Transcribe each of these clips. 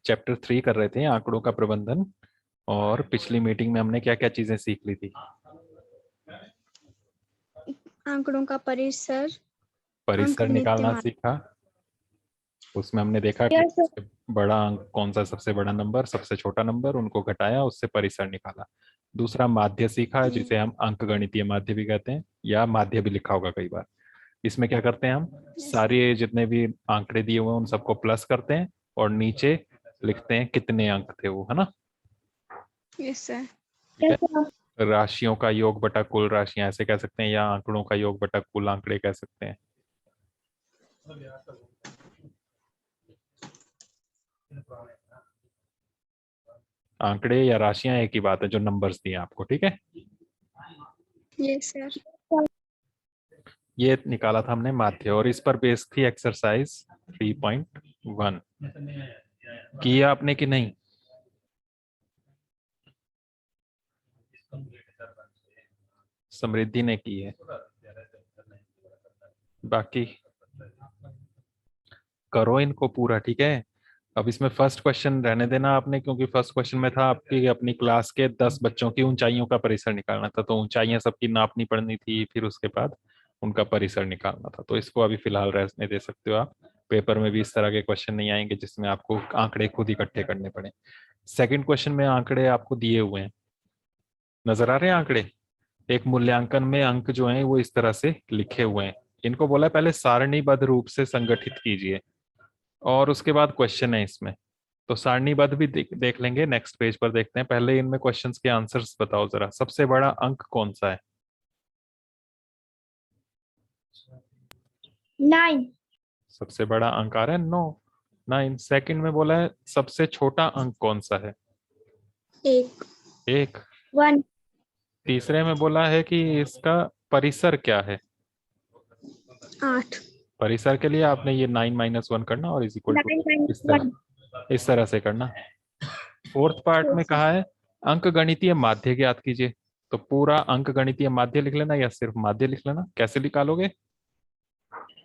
Chapter 3 कर रहे थे, आंकड़ों का प्रबंधन। और पिछली मीटिंग में हमने क्या क्या चीजें सीख ली थी? आंकड़ों का परिसर, परिसर अंकगणित निकालना सीखा। उसमें हमने देखा कि सबसे बड़ा अंक कौन सा, सबसे बड़ा नंबर, सबसे छोटा नंबर, उनको घटाया, उससे परिसर निकाला। दूसरा माध्य सीखा, जिसे हम अंकगणितीय माध्य भी कहते हैं, या माध्य भी लिखा होगा कई बार। इसमें क्या करते हैं हम, सारे जितने भी आंकड़े दिए हुए हैं उन सबको प्लस करते हैं और नीचे लिखते हैं कितने अंक थे वो, है ना। Yes sir. ठीक है। राशियों का योग बटा कुल राशियां ऐसे कह सकते हैं, या आंकड़ों का योग बटा कुल आंकड़े कह सकते हैं। आंकड़े या राशियां एक ही बात है, जो नंबर्स दिए आपको, ठीक है। Yes sir. ये निकाला था हमने माध्य, और इस पर बेस थी एक्सरसाइज 3.1। किया आपने कि नहीं? समृद्धि ने की है, बाकी करो इनको पूरा, ठीक है। अब इसमें फर्स्ट क्वेश्चन रहने देना आपने, क्योंकि फर्स्ट क्वेश्चन में था आपकी अपनी क्लास के 10 बच्चों की ऊंचाइयों का परिसर निकालना था, तो ऊंचाइयां सबकी नापनी पड़नी थी, फिर उसके बाद उनका परिसर निकालना था। तो इसको अभी फिलहाल रहने दे सकते हो आप। पेपर में भी इस तरह के क्वेश्चन नहीं आएंगे जिसमें आपको आंकड़े खुद इकट्ठे करने पड़े। सेकंड क्वेश्चन में आंकड़े आपको दिए हुए हैं, नजर आ रहे हैं आंकड़े। एक मूल्यांकन में अंक जो हैं वो इस तरह से लिखे हुए हैं। इनको बोला है पहले सारणीबद्ध रूप से संगठित कीजिए, और उसके बाद क्वेश्चन है इसमें। तो सारणीबद्ध भी देख लेंगे, नेक्स्ट पेज पर देखते हैं। पहले इनमें क्वेश्चंस के आंसर्स बताओ जरा। सबसे बड़ा अंक कौन सा है? 9। सबसे बड़ा अंक आ रहा है 9, 9। सेकंड में बोला है सबसे छोटा अंक कौन सा है? 1। 1। 1। तीसरे में बोला है कि इसका परिसर क्या है? 8। परिसर के लिए आपने ये 9 - 1 करना और इज इक्वल टू 9 इस 1। तरह, इस तरह से करना। फोर्थ पार्ट में कहा है अंक गणितीय माध्य ज्ञात कीजिए। तो पूरा अंक गणितीय माध्य लिख लेना या सिर्फ माध्य लिख लेना, कैसे निकालोगे?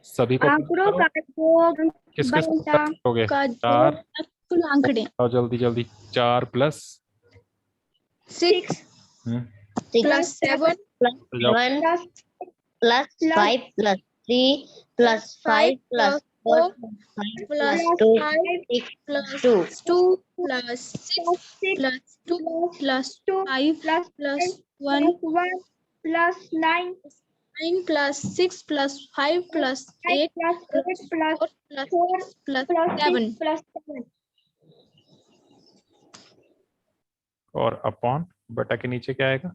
सभी को आंकड़ों का योग किसके साथ बटा करोगे? का 4, योग कुल आंकड़े। और जल्दी जल्दी, 4 plus 6 plus 7 plus plus 5 plus 3 plus 5 plus 4 plus 5 plus 2 6 plus 2 2 plus 6 plus 2 plus 5 plus 1 plus 9 9 plus 6 plus 5 plus 8 plus 4 plus 6 plus 7 plus 7 और अपॉन बटा के नीचे क्या आएगा?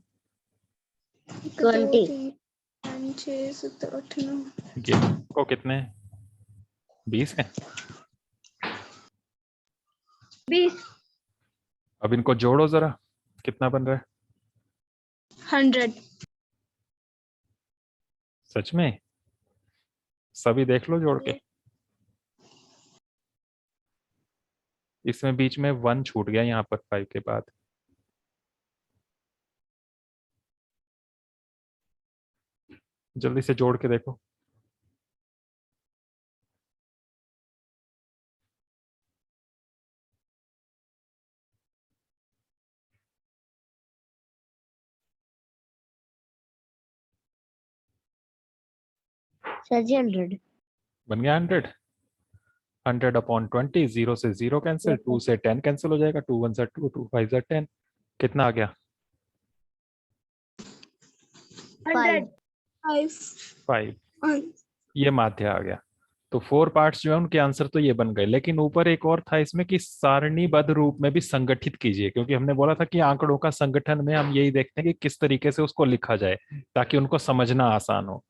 20 6 7 8 9 ये को कितने, 20 है। 20 अब इनको जोड़ो जरा, कितना बन रहा है? 100। सच में? सभी देख लो जोड़ के। इसमें बीच में 1 छूट गया यहाँ पर 5 के बाद। जल्दी से जोड़ के देखो। सर जी 100 बन गया 100। 100 अपॉन 20, 0 से 0 कैंसिल, 2 से 10 कैंसिल हो जाएगा, 2 1 से 2, 2 5 से 10। कितना आ गया? 5 5। ये माध्य आ गया। तो 4 पार्ट्स जो है उनके आंसर तो ये बन गए, लेकिन ऊपर एक और था इसमें कि सारणीबद्ध रूप में भी संगठित कीजिए, क्योंकि हमने बोला था कि आंकड़ों का संगठन में हम यही देखते हैं कि किस तरीके से उसको लिखा जाए ताकि उनको समझना आसान हो।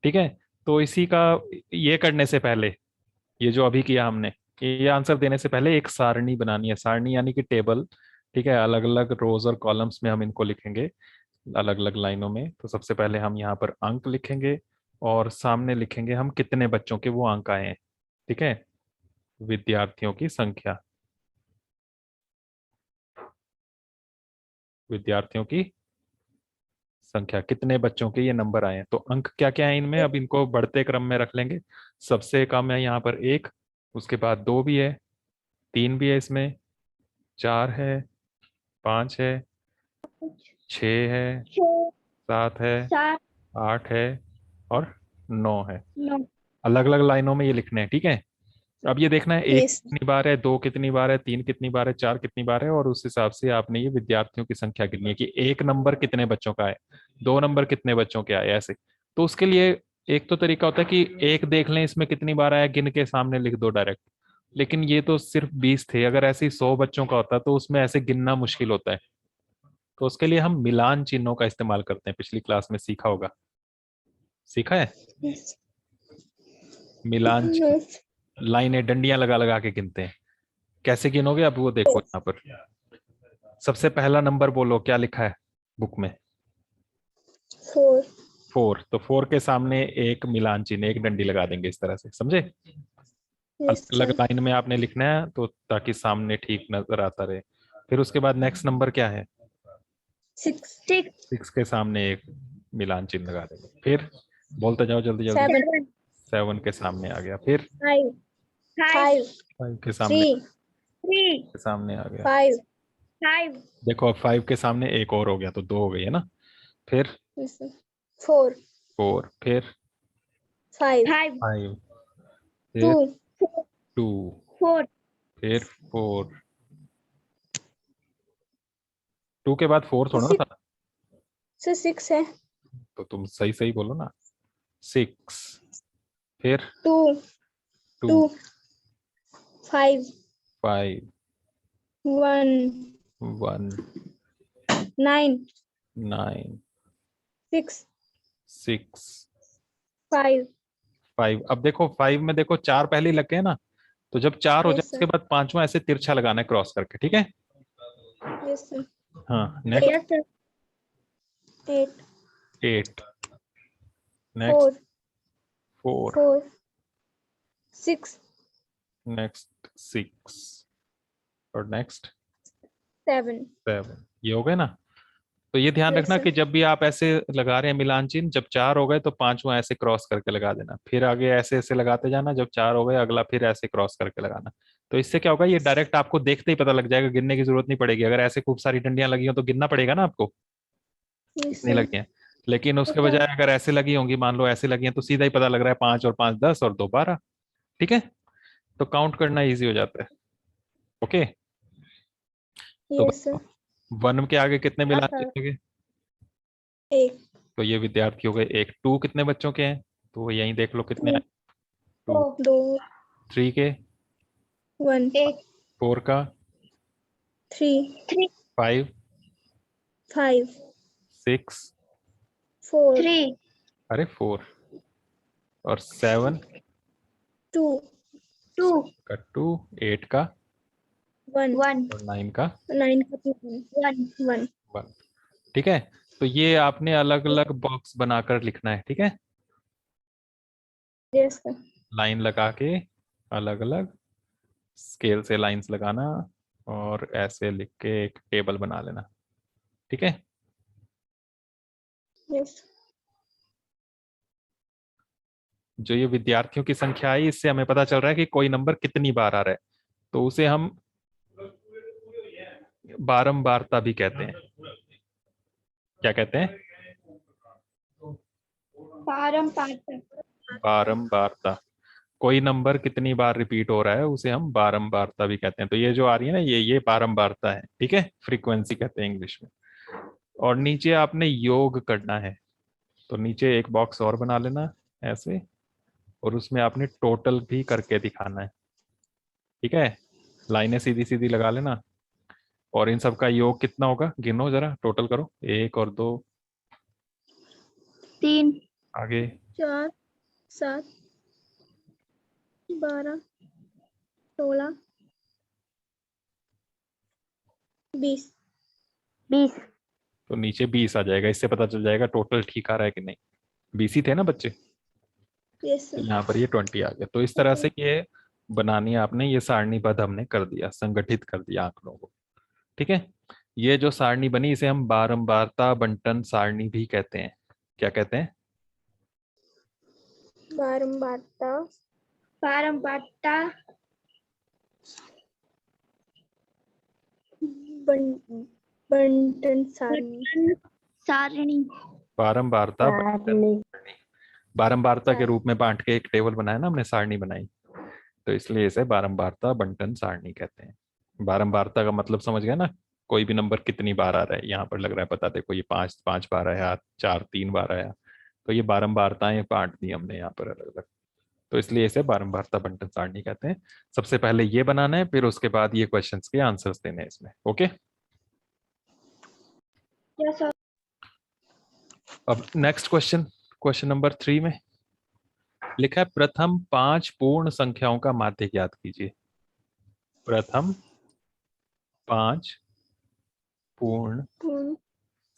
ठीक है। तो इसी का ये करने से पहले, ये जो अभी किया हमने, कि ये आंसर देने से पहले एक सारणी बनानी है। सारणी यानी कि टेबल। ठीक है, अलग अलग रोज और कॉलम्स में हम इनको लिखेंगे, अलग अलग लाइनों में। तो सबसे पहले हम यहाँ पर अंक लिखेंगे और सामने लिखेंगे हम कितने बच्चों के वो अंक आए हैं। ठीक है, विद्यार्थियों की संख्या, विद्यार्थियों की संख्या, कितने बच्चों के ये नंबर आए हैं। तो अंक क्या क्या है इनमें, अब इनको बढ़ते क्रम में रख लेंगे। सबसे कम है यहाँ पर 1, उसके बाद 2 भी है, 3 भी है इसमें, 4 है, 5 है, 6 है, 7 है, 8 है और 9 है। अलग अलग लाइनों में ये लिखने हैं, ठीक है। अब ये देखना है एक यस कितनी बार है, 2 कितनी बार है, 3 कितनी बार है, 4 कितनी बार है, और उस हिसाब से आपने ये विद्यार्थियों की संख्या गिननी है कि एक नंबर कितने बच्चों का है, 2 नंबर कितने बच्चों के आए, ऐसे। तो उसके लिए एक तो तरीका होता है कि एक देख लें इसमें कितनी बार आया, गिन के सामने लिख दो डायरेक्ट। लेकिन ये तो सिर्फ 20 थे, अगर ऐसे ही 100 बच्चों का होता तो उसमें ऐसे गिनना मुश्किल होता है। तो उसके लिए हम मिलान चिन्हों का इस्तेमाल करते हैं, पिछली क्लास में सीखा होगा, सीखा है मिलान चिन्ह। लाइनें डंडियां लगा लगा के गिनते हैं। कैसे गिनोगे अब वो देखो यहाँ पर। सबसे पहला नंबर बोलो, क्या लिखा है बुक में? 4 4। तो 4 के सामने एक मिलान चिन्ह, एक डंडी लगा देंगे इस तरह से, समझे? यस अलग अलग सर लाइन में आपने लिखना है तो ताकि सामने ठीक नजर आता रहे। फिर उसके बाद नेक्स्ट नंबर क्या है? 6 6 के सामने एक मिलान चिन्ह लगा देंगे। फिर बोलते जाओ जल्दी जल्दी। 7 7 के सामने आ गया। फिर 5 5 5 के सामने 3 के सामने आ गया। 5 देखो अब 5 के सामने एक और हो गया तो 2 हो गई है ना। फिर 4 4, फिर 5 5, 2 फिर 2, फिर 4। 2 के बाद 4 थोड़ा ना था। से 6 है तो तुम सही सही बोलो ना। 6, फिर 2 2, 5 5, 1 1, 9 9, 6 6, 5 5। अब देखो 5 में देखो 4 पहले ही लग गए ना। तो जब 4 हो जाए यस उसके सर बाद पांचवा ऐसे तिरछा लगाना है क्रॉस करके, ठीक है। यस सर हाँ नेक्स्ट 8 8, नेक्स्ट 4 4, 4 6 नेक्स्ट 6 और नेक्स्ट 7 7। ये हो गए ना। तो ये ध्यान यस रखना सर कि जब भी आप ऐसे लगा रहे हैं मिलान चिन्ह, जब 4 हो गए तो पांचवा ऐसे क्रॉस करके लगा देना, फिर आगे ऐसे ऐसे लगाते जाना, जब 4 हो गए अगला फिर ऐसे क्रॉस करके लगाना। तो इससे क्या होगा, ये डायरेक्ट आपको देखते ही पता लग जाएगा, गिनने की जरूरत नहीं पड़ेगी। अगर ऐसे खूब सारी डंडियां लगी हो तो गिनना पड़ेगा ना आपको यस कितनी सर लगी हैं। लेकिन उसके बजाय अगर ऐसे लगी होंगी, मान लो ऐसे लगी हैं, तो सीधा ही पता लग रहा है 5 और 5 10 और 2 12, ठीक है। तो काउंट करना इजी हो जाता है। ओके। तो यस सर 1 के आगे कितने मिलान चिन्ह लगे? 1 तो ये विद्यार्थी हो गए एक। 2 कितने बच्चों के हैं? तो यहीं देख लो कितने आए। 2। 2 3 के? 1 4 का? 3 5, 5 6, 4 अरे 4, और 7 2 का 2, 8 का 1 और 9 का 9 का 1 1, ठीक है। तो ये आपने अलग अलग बॉक्स बनाकर लिखना है, ठीक है। यस सर लाइन लगा के अलग अलग स्केल से लाइंस लगाना और ऐसे लिख के एक टेबल बना लेना, ठीक है। यस जो ये विद्यार्थियों की संख्या आई, इससे हमें पता चल रहा है कि कोई नंबर कितनी बार आ रहा है। तो उसे हम बारंबारता भी कहते हैं। क्या कहते हैं? बारंबारता। कोई नंबर कितनी बार रिपीट हो रहा है उसे हम बारंबारता भी कहते हैं। तो ये जो आ रही है ना, ये बारंबारता है, ठीक है। फ्रीक्वेंसी कहते हैं इंग्लिश में। और नीचे आपने योग करना है। तो नीचे एक बॉक्स और बना लेना ऐसे, और उसमें आपने टोटल भी करके दिखाना है, ठीक है। लाइनें सीधी सीधी लगा लेना, और इन सब का योग कितना होगा गिनो जरा, टोटल करो। 1 और 2, 3 आगे 4 7 12 16 20 तो नीचे 20 आ जाएगा। इससे पता चल जाएगा टोटल ठीक आ रहा है कि नहीं। 20 ही थे ना बच्चे। यस तो सर यहाँ पर ये 20 आ गया। तो इस तरह से ये बनानी आपने, ये सारणीबद्ध हमने कर दिया, संगठित कर दिया आंकड़ों को, ठीक है। ये जो सारणी बनी इसे हम बारंबारता बंटन सारणी भी कहते हैं। क्या कहते हैं? बारंबारता बंटन सारणी। बारंबारता बंटन सारणी। बारंबारता के रूप में बांट के एक टेबल बनाया ना हमने, सारणी बनाई, तो इसलिए इसे बारंबारता बंटन सारणी कहते हैं। बारंबारता का मतलब समझ गए ना, कोई भी नंबर कितनी बार आ रहा है, यहाँ पर लग रहा है पता, देखो ये 5 बार आया, 4 3 बार आया, तो ये बारंबारताएं बांट दी हमने यहाँ पर अलग अलग, तो इसलिए इसे बारंबारता बंटन सारणी कहते हैं। सबसे पहले ये बनाना है, फिर उसके बाद ये क्वेश्चंस के आंसर्स देने हैं इसमें। ओके, अब नेक्स्ट क्वेश्चन, क्वेश्चन नंबर 3 में लिखा है प्रथम 5 पूर्ण संख्याओं का माध्य ज्ञात कीजिए। प्रथम 5 पूर्ण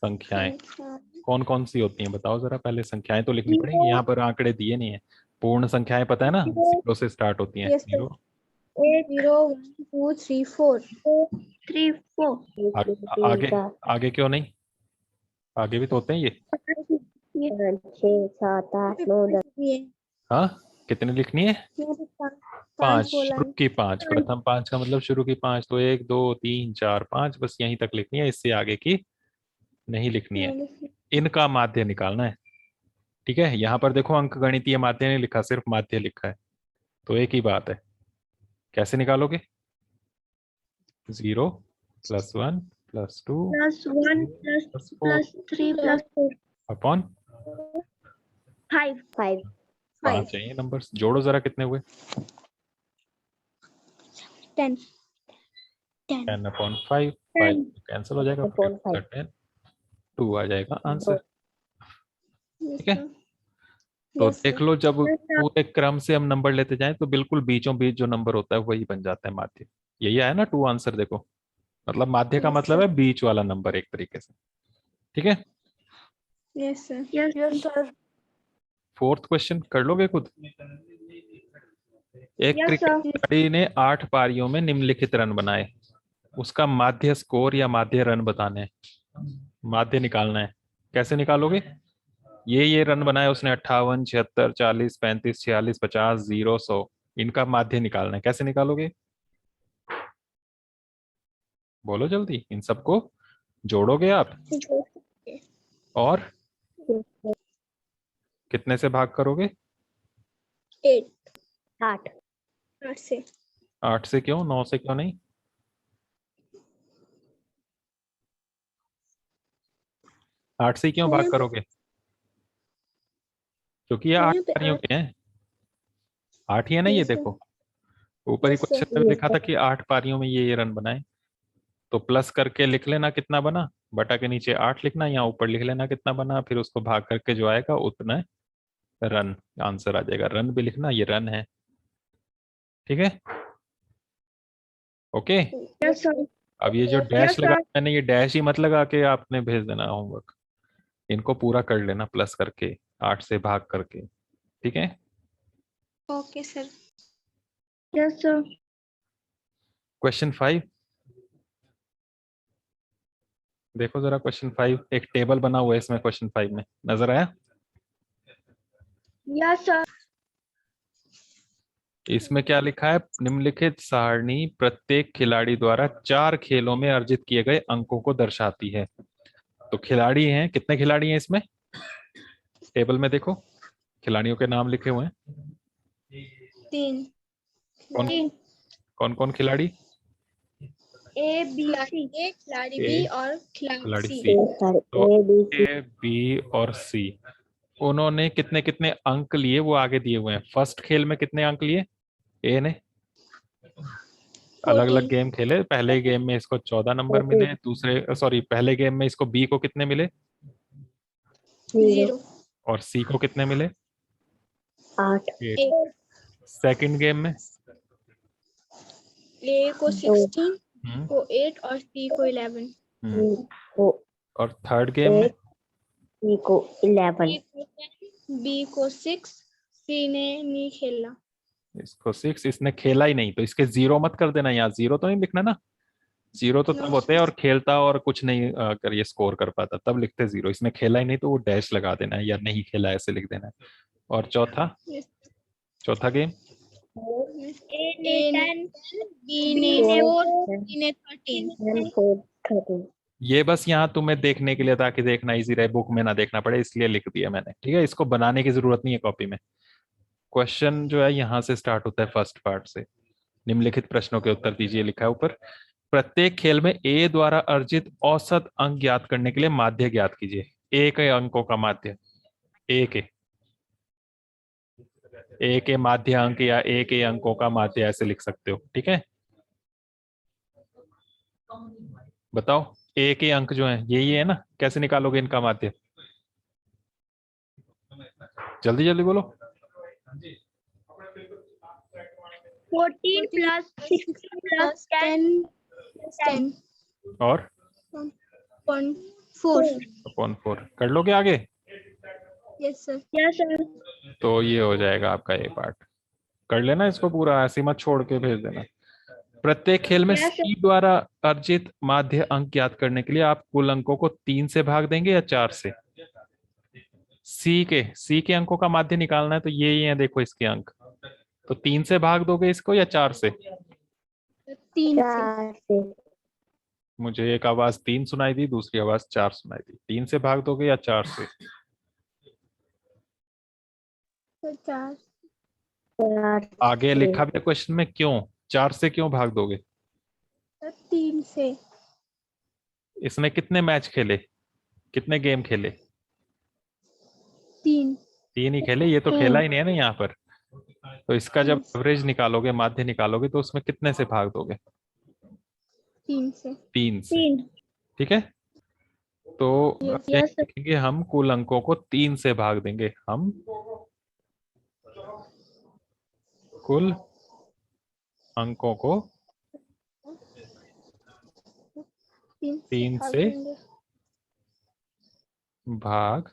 संख्याएं कौन कौन सी होती हैं बताओ जरा, पहले संख्याएं तो लिखनी पड़ेंगी, यहाँ पर आंकड़े दिए नहीं है। पूर्ण संख्याएं पता है ना, 0 से स्टार्ट होती हैं। 0 0 1 2 3 4 आगे आगे क्यों नहीं, आगे भी तो होते हैं ये। 6 7 8 9 10। हाँ, कितने लिखनी है? 5, शुरू की 5, प्रथम 5 का मतलब शुरू की 5, तो 1 2 3 4 5, बस यहीं तक लिखनी है, इससे आगे की नहीं लिखनी है। इनका माध्य निकालना है, ठीक है। यहाँ पर देखो अंक गणितीय माध्य नहीं लिखा, सिर्फ माध्य लिखा है, तो एक ही बात है। कैसे निकालोगे? 0 + 1 + 2 +1 +3 +4 अपॉन 5 5 चाहिए नंबर्स, जोड़ो जरा कितने हुए। 10 10/5, 5 कैंसिल हो जाएगा, 10 2 आ जाएगा आंसर, ठीक है। तो देख लो, जब पूरे क्रम से हम नंबर लेते जाएं तो बिल्कुल बीचों बीच जो नंबर होता है वही बन जाता है माध्य। यही आया ना 2 आंसर, देखो मतलब माध्य का मतलब है बीच वाला नंबर एक तरीके से, ठीक है। Yes sir. 4th क्वेश्चन कर लोगे खुद। एक क्रिकेट खिलाड़ी ने 8 पारियों में निम्नलिखित रन बनाए, उसका माध्य स्कोर या माध्य रन बताने हैं, माध्य निकालना है। कैसे निकालोगे? ये रन बनाए उसने 58 76 40 35 46 50 0 100, इनका माध्य निकालना है। कैसे निकालोगे? बोलो जल्दी, इन सबको जोड़ोगे आप और कितने से भाग करोगे? 8 से। 8 से क्यों, 9 से क्यों नहीं? 8 से क्यों भाग करोगे? क्योंकि ये 8 पारियों के हैं, 8 ही है ना, ये देखो ऊपर ही क्वेश्चन में लिखा था कि 8 पारियों में ये रन बनाए, तो प्लस करके लिख लेना कितना बना, बटा के नीचे 8 लिखना, यहाँ ऊपर लिख लेना कितना बना, फिर उसको भाग करके जो आएगा उतना रन आंसर आ जाएगा। रन भी लिखना, ये रन है, ठीक है। ओके, अब ये जो डैश लगा मैंने, ये डैश ही मत लगा के आपने भेज देना होमवर्क, इनको पूरा कर लेना प्लस करके 8 से भाग करके, ठीक है। Okay sir. Yes sir. Question 5 देखो जरा, क्वेश्चन 5 एक टेबल बना हुआ है इसमें, क्वेश्चन 5 में नजर आया? Yes sir. इसमें क्या लिखा है? निम्नलिखित सारणी प्रत्येक खिलाड़ी द्वारा 4 खेलों में अर्जित किए गए अंकों को दर्शाती है। तो खिलाड़ी हैं, कितने खिलाड़ी हैं इसमें? टेबल में देखो, खिलाड़ियों के नाम लिखे हुए हैं। 3 कौन कौन खिलाड़ी? ए बी सी, खिलाड़ी बी और खिलाड़ी खिलाड़ी सी, तो ए बी और सी, उन्होंने कितने कितने अंक लिए वो आगे दिए हुए हैं। फर्स्ट खेल में कितने अंक लिए ए ने? अलग अलग गेम खेले, पहले गेम में इसको 14 नंबर मिले, दूसरे सॉरी पहले गेम में इसको बी को कितने मिले? 0 और सी को कितने मिले? 8। सेकंड गेम में ए को 16 को 8 और सी को 11 और थर्ड गेम में बी को 11, बी को 6, सी ने नहीं खेला, इसको 6, इसने खेला ही नहीं, तो इसके 0 मत कर देना, यहाँ 0 तो नहीं लिखना ना, 0 तो तब होते हैं और खेलता और कुछ नहीं कर ये स्कोर कर पाता तब लिखते 0, इसने खेला ही नहीं तो वो डैश लगा देना है या नहीं खेला ऐसे लिख देना है। और चौथा गेम A ने 10, B ने 4, C ने 13। ये बस यहाँ तुम्हें देखने के लिए, ताकि देखना इजी रहे, बुक में ना देखना पड़े, इसलिए लिख दिया मैंने। ठीक है, इसको बनाने की जरूरत नहीं है कॉपी में। क्वेश्चन जो है यहाँ से स्टार्ट होता है, फर्स्ट पार्ट से। निम्नलिखित प्रश्नों के उत्तर दीजिए, लिखा है ऊपर। प्रत्येक खेल में ए द्वारा अर्जित औसत अंक ज्ञात करने के लिए माध्य ज्ञात कीजिए। ए के अंकों का माध्य, ए के माध्य अंक या ए के अंकों का माध्य, ऐसे लिख सकते हो। ठीक है, बताओ ए के अंक जो है यही है ना, कैसे निकालोगे इनका माध्य? जल्दी जल्दी बोलो। 14 plus 16 plus 10 और 4। कर लोगे आगे? Yes sir. तो ये हो जाएगा आपका ये पार्ट। कर लेना इसको पूरा, ऐसे मत छोड़ के भेज देना। प्रत्येक खेल में सी द्वारा अर्जित माध्य अंक ज्ञात करने के लिए आप कुल अंकों को 3 से भाग देंगे या 4 से? सी के अंकों का माध्य निकालना है, तो ये है, देखो इसके अंक। तो 3 से भाग दोगे इसको या 4 से? 3 से। मुझे एक आवाज 3 सुनाई दी, दूसरी आवाज 4 सुनाई दी। 3 से भाग दोगे या 4 से? 4। आगे लिखा भी है क्वेश्चन में, क्यों 4 से क्यों भाग दोगे? 3 से। इसने कितने मैच खेले, कितने गेम खेले? 3 3 ही खेले, ये तो खेला ही नहीं है ना यहाँ पर। तो इसका जब एवरेज निकालोगे, माध्य निकालोगे, तो उसमें कितने से भाग दोगे? 3 से। 3 से। ठीक है, तो लिखेंगे हम कुल अंकों को 3 से भाग देंगे। हम कुल अंकों को 3 से भाग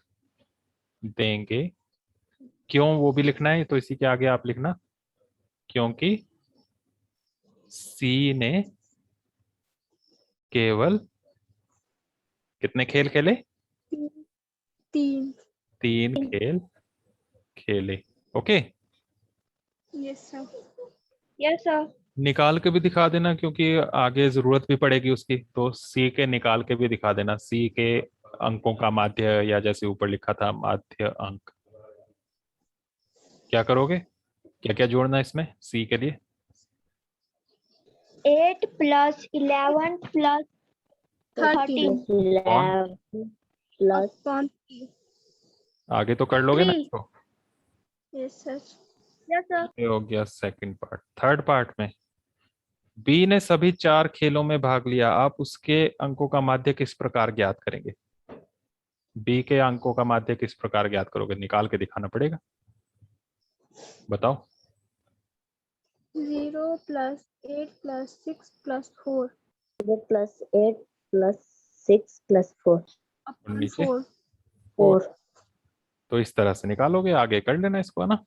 देंगे। क्यों, वो भी लिखना है, तो इसी के आगे आप लिखना, क्योंकि सी ने केवल कितने खेल खेले? 3 खेल खेले। Okay, yes sir. निकाल के भी दिखा देना, क्योंकि आगे जरूरत भी पड़ेगी उसकी। तो सी के निकाल के भी दिखा देना, सी के अंकों का माध्य, या जैसे ऊपर लिखा था माध्य अंक। क्या करोगे, क्या क्या जोड़ना है इसमें सी के लिए? 8 plus 11 plus 13 plus आगे तो कर लोगे ना इसको? Yes sir. ये हो गया सेकंड पार्ट। थर्ड पार्ट में बी ने सभी 4 खेलों में भाग लिया, आप उसके अंकों का माध्य किस प्रकार ज्ञात करेंगे? बी के अंकों का माध्य किस प्रकार ज्ञात करोगे, निकाल के दिखाना पड़ेगा। बताओ। 0 plus 8 plus 6 plus 4 plus 8 plus 6 plus 4 और नीचे 4। तो इस तरह से निकालोगे, आगे कर लेना इसको, है ना।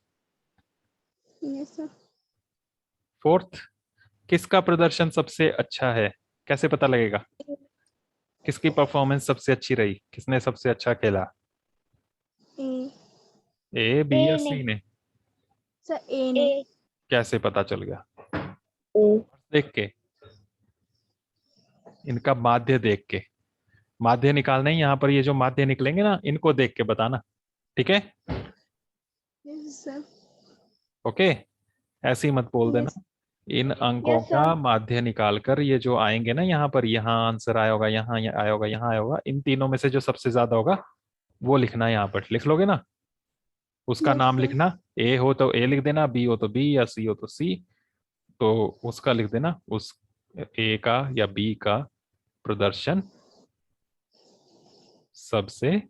Yes sir. फोर्थ, किसका प्रदर्शन सबसे अच्छा है, कैसे पता लगेगा? किसकी परफॉर्मेंस सबसे अच्छी रही, किसने सबसे अच्छा खेला? ए, बी या सी ने? सर ए ने। कैसे पता चल गया? देख के, इनका माध्य देख के। माध्य निकालना है यहाँ पर, ये जो माध्य निकलेंगे ना, इनको देख के बताना। ठीक है, यस सर। ओके, ऐसे ही मत बोल देना। इन अंकों का माध्य निकालकर ये जो आएंगे ना यहाँ पर, यहाँ आंसर आया होगा, यहाँ आया होगा, यहाँ आया होगा, इन तीनों में से जो सबसे ज्यादा होगा वो लिखना है। यहाँ पर लिख लोगे ना, उसका नाम लिखना। ए हो तो ए लिख देना, बी हो तो बी, या सी हो तो सी। तो उसका लिख देना, उस ए का या बी का प्रदर्शन सबसे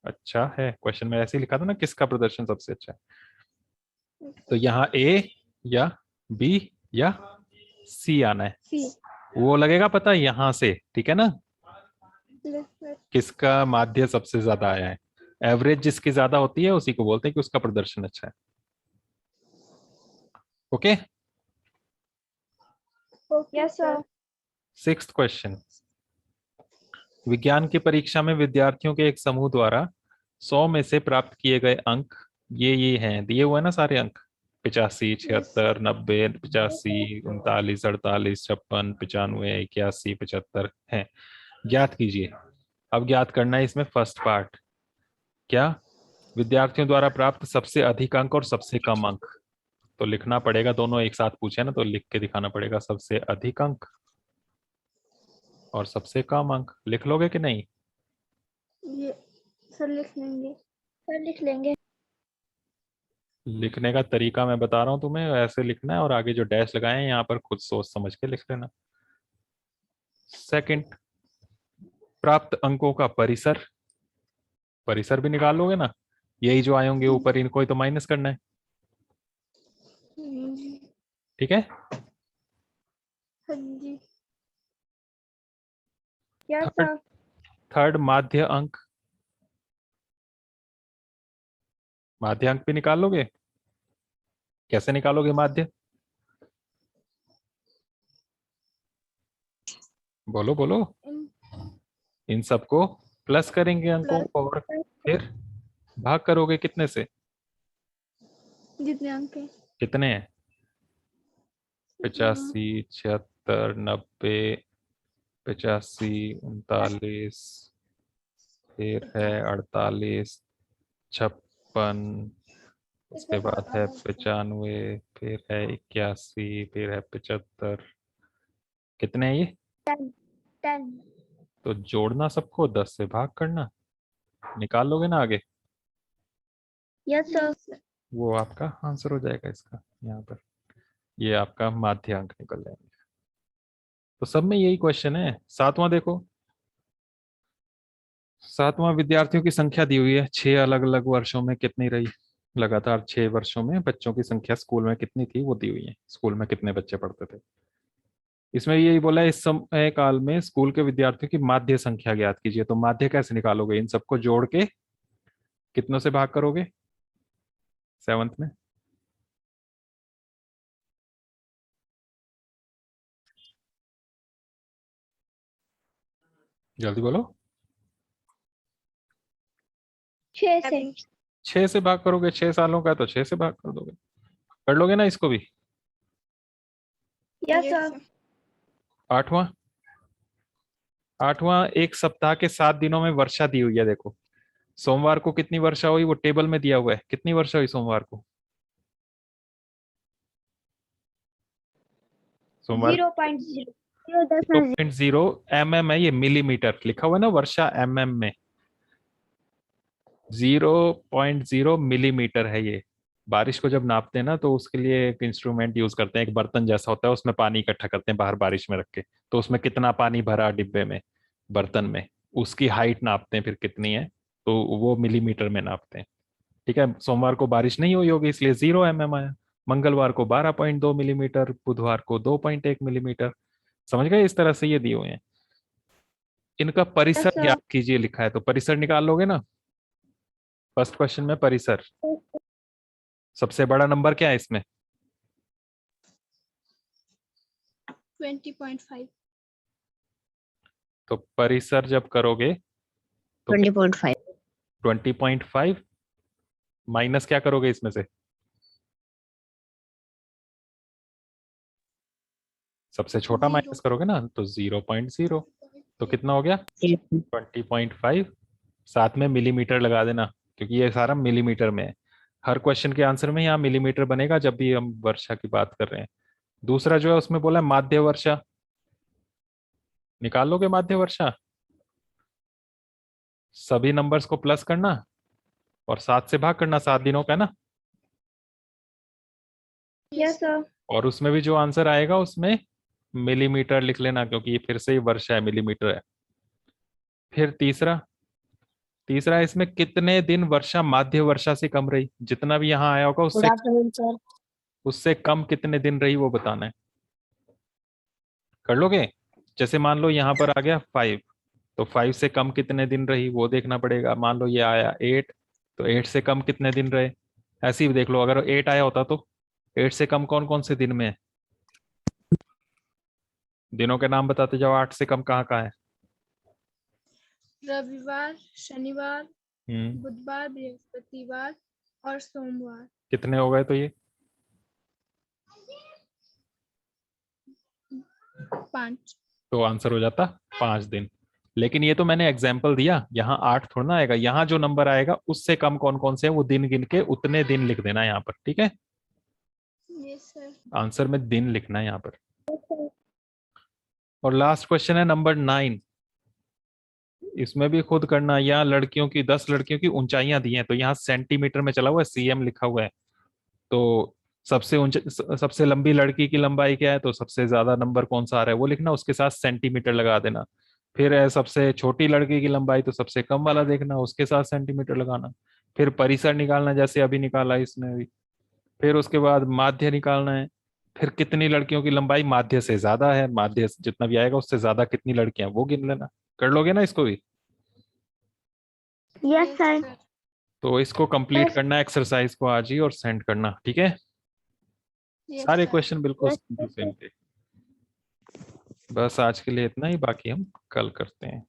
अच्छा है। क्वेश्चन में ऐसे ही लिखा था ना, किसका प्रदर्शन सबसे अच्छा है। तो यहाँ ए या बी या सी आना है। वो लगेगा पता यहाँ से, ठीक है ना, किसका माध्य सबसे ज्यादा आया है। एवरेज जिसकी ज्यादा होती है उसी को बोलते हैं कि उसका प्रदर्शन अच्छा है। Okay, yes sir. Sixth question, विज्ञान की परीक्षा में विद्यार्थियों के एक समूह द्वारा 100 में से प्राप्त किए गए अंक ये हैं दिए हुए हैं ना सारे अंक, 85, 76, 90, 85, 39, 48, 56, 95, 81, 75 हैं। ज्ञात कीजिए। अब ज्ञात करना है इसमें फर्स्ट पार्ट, क्या? विद्यार्थियों द्वारा प्राप्त सबसे अधिक अंक और सबसे कम अंक। तो लिखना पड़ेगा, दोनों एक साथ पूछे ना तो लिख के दिखाना पड़ेगा, सबसे अधिक अंक और सबसे कम अंक। लिख लोगे कि नहीं? ये सर लिख लेंगे। लिखने का तरीका मैं बता रहा हूँ तुम्हें, ऐसे लिखना है और आगे जो डैश लगाए हैं यहाँ पर खुद सोच समझ के लिख लेना। सेकंड, प्राप्त अंकों का परिसर। परिसर भी निकाल लोगे ना, यही जो आए होंगे ऊपर इनको ही तो माइनस करना है। ठीक है। हाँ जी। क्या थर्ड, सर? थर्ड माध्य अंक। माध्य अंक भी निकाल लोगे? कैसे निकालोगे माध्य? बोलो बोलो। इन सबको प्लस करेंगे अंकों को और फिर भाग करोगे कितने से? जितने अंक हैं। कितने हैं? 85, 76, 90, 85, 39, फिर है 48, 56, उसके बाद है 95, फिर है 81, फिर है 75। कितने हैं ये? 10। तो जोड़ना सबको, 10 से भाग करना, निकाल लोगे ना आगे? Yes sir. वो आपका आंसर हो जाएगा इसका यहाँ पर। ये आपका माध्य अंक निकल जाएंगे। तो सब में यही क्वेश्चन है। सातवां देखो। सातवां, विद्यार्थियों की संख्या दी हुई है 6 अलग अलग वर्षों में कितनी रही। लगातार 6 वर्षों में बच्चों की संख्या स्कूल में कितनी थी वो दी हुई है, स्कूल में कितने बच्चे पढ़ते थे। इसमें यही बोला है, इस समय काल में स्कूल के विद्यार्थियों की माध्य संख्या ज्ञात कीजिए। तो माध्य कैसे निकालोगे? इन सबको जोड़ के कितनों से भाग करोगे 7th में? जल्दी बोलो। 6 से। 6 से भाग करोगे, 6 सालों का है तो 6 से भाग कर दोगे। कर लोगे ना इसको भी? Yes sir. आठवां, आठवां, एक सप्ताह के 7 दिनों में वर्षा दी हुई है। देखो सोमवार को कितनी वर्षा हुई वो टेबल में दिया हुआ है, कितनी वर्षा हुई सोमवार को? सोमवार 0.0। 0.0 mm है, ये मिलीमीटर लिखा हुआ है ना, वर्षा mm में। 0.0 मिलीमीटर है ये। बारिश को जब नापते हैं ना तो उसके लिए एक इंस्ट्रूमेंट यूज करते हैं, एक बर्तन जैसा होता है, उसमें पानी इकट्ठा करते हैं बाहर बारिश में रख के। तो उसमें कितना पानी भरा डिब्बे में, बर्तन में, उसकी हाइट नापते हैं फिर कितनी है, तो वो मिलीमीटर में नापते हैं। ठीक है। सोमवार को बारिश नहीं हुई होगी इसलिए 0 mm आया। मंगलवार को 12.2 मिलीमीटर, बुधवार को 2.1 मिलीमीटर। समझ गए? इस तरह से ये दिए हुए हैं। इनका परिसर ज्ञात कीजिए लिखा है, तो परिसर निकाल लोगे ना। फर्स्ट क्वेश्चन में परिसर, सबसे बड़ा नंबर क्या है इसमें? 20.5। तो परिसर जब करोगे तो 20.5 20.5 माइनस क्या करोगे इसमें से? सबसे छोटा माइनस करोगे ना, तो 0.0। तो कितना हो गया? 20.5। साथ में मिलीमीटर लगा देना, क्योंकि ये सारा मिलीमीटर में है। हर क्वेश्चन के आंसर में यहाँ मिलीमीटर बनेगा जब भी हम वर्षा की बात कर रहे हैं। दूसरा जो है उसमें बोला है माध्य वर्षा, निकाल लोगे माध्य वर्षा। सभी नंबर्स को प्लस करना और 7 से भाग करना, 7 दिनों का है ना। Yes sir. और उसमें भी जो आंसर आएगा उसमें मिलीमीटर लिख लेना, क्योंकि ये फिर से ही वर्षा है, मिलीमीटर है। फिर तीसरा, तीसरा इसमें कितने दिन वर्षा माध्य वर्षा से कम रही, जितना भी यहाँ आया होगा गुड उससे आफ्टरनून सर। उससे कम कितने दिन रही वो बताना है। कर लोगे? जैसे मान लो यहाँ पर आ गया 5, तो 5 से कम कितने दिन रही वो देखना पड़ेगा। मान लो ये आया 8, तो 8 से कम कितने दिन रहे। ऐसे ही देख लो, अगर 8 आया होता तो 8 से कम कौन कौन से दिन में है। दिनों के नाम बताते जाओ, 8 से कम कहाँ कहाँ है। रविवार, शनिवार, हम्म बुधवार, बृहस्पतिवार, और सोमवार। कितने हो गए तो ये? 5। तो आंसर हो जाता 5 दिन। लेकिन ये तो मैंने एग्जाम्पल दिया, यहाँ 8 थोड़ा ना आएगा, यहाँ जो नंबर आएगा उससे कम कौन कौन से है वो दिन गिन के उतने दिन लिख देना यहाँ पर, ठीक है? Yes sir. आंसर में दिन लिखना है यहाँ पर। और लास्ट क्वेश्चन है नंबर 9। इसमें भी खुद करना। यहाँ लड़कियों की 10 लड़कियों की ऊंचाइयां दी हैं, तो यहाँ सेंटीमीटर में चला हुआ है, सीएम लिखा हुआ है। तो सबसे लंबी लड़की की लंबाई क्या है, तो सबसे ज्यादा नंबर कौन सा आ रहा है वो लिखना, उसके साथ सेंटीमीटर लगा देना। फिर है सबसे छोटी लड़की की लंबाई, तो सबसे कम वाला देखना, उसके साथ सेंटीमीटर लगाना। फिर परिसर निकालना, जैसे अभी निकाला इसने भी। फिर उसके बाद माध्य निकालना है। फिर कितनी लड़कियों की लंबाई माध्य से ज्यादा है, माध्य जितना भी आएगा उससे ज्यादा कितनी लड़कियां, वो गिन लेना। कर लोगे ना इसको भी? Yes sir. तो इसको कंप्लीट करना एक्सरसाइज को आज ही और सेंड करना, ठीक है? सारे क्वेश्चन बिल्कुल सेम थे। बस आज के लिए इतना ही, बाकी हम कल करते हैं।